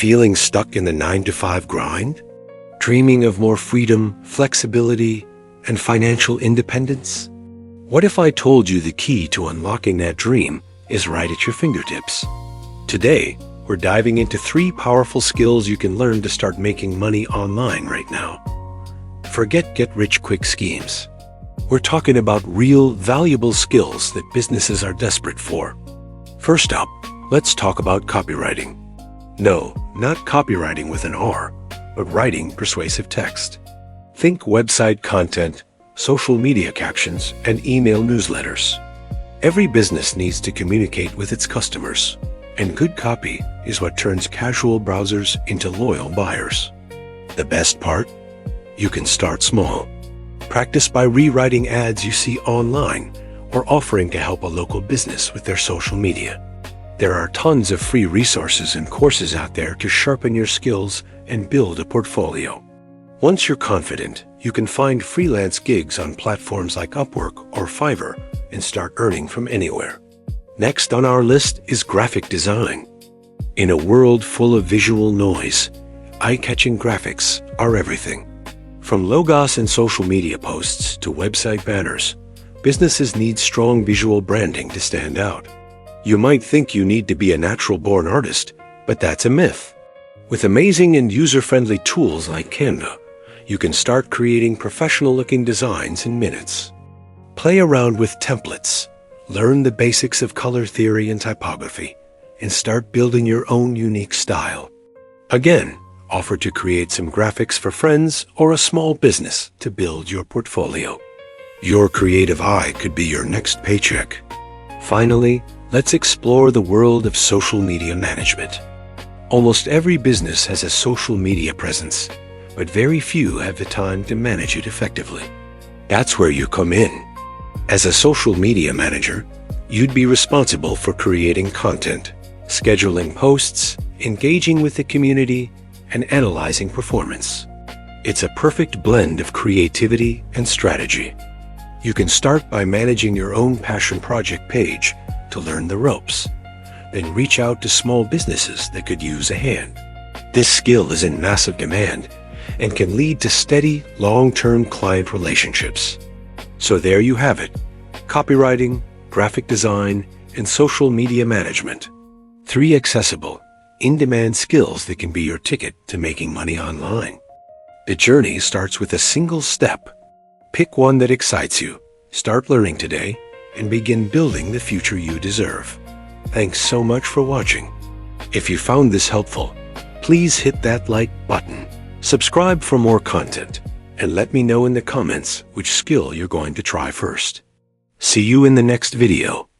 Feeling stuck in the 9-to-5 grind? Dreaming of more freedom, flexibility, and financial independence? What if I told you the key to unlocking that dream is right at your fingertips? Today, we're diving into 3 powerful skills you can learn to start making money online right now. Forget get-rich-quick schemes. We're talking about real, valuable skills that businesses are desperate for. First up, let's talk about copywriting. No, not copywriting with an R, but writing persuasive text. Think website content, social media captions, and email newsletters. Every business needs to communicate with its customers, and good copy is what turns casual browsers into loyal buyers. The best part? You can start small. Practice by rewriting ads you see online or offering to help a local business with their social media. There are tons of free resources and courses out there to sharpen your skills and build a portfolio. Once you're confident, you can find freelance gigs on platforms like Upwork or Fiverr and start earning from anywhere. Next on our list is graphic design. In a world full of visual noise, eye-catching graphics are everything. From logos and social media posts to website banners, businesses need strong visual branding to stand out. You might think you need to be a natural-born artist, but that's a myth. With amazing and user-friendly tools like Canva, you can start creating professional-looking designs in minutes. Play around with templates, learn the basics of color theory and typography, and start building your own unique style. Again, offer to create some graphics for friends or a small business to build your portfolio. Your creative eye could be your next paycheck. Finally, let's explore the world of social media management. Almost every business has a social media presence, but very few have the time to manage it effectively. That's where you come in. As a social media manager, you'd be responsible for creating content, scheduling posts, engaging with the community, and analyzing performance. It's a perfect blend of creativity and strategy. You can start by managing your own passion project page to learn the ropes, then reach out to small businesses that could use a hand. This skill is in massive demand and can lead to steady, long-term client relationships. So there you have it: copywriting, graphic design, and social media management. 3 accessible, in-demand skills that can be your ticket to making money online. The journey starts with a single step. Pick one that excites you, start learning today, and begin building the future you deserve. Thanks so much for watching. If you found this helpful, please hit that like button, subscribe for more content, and let me know in the comments which skill you're going to try first. See you in the next video.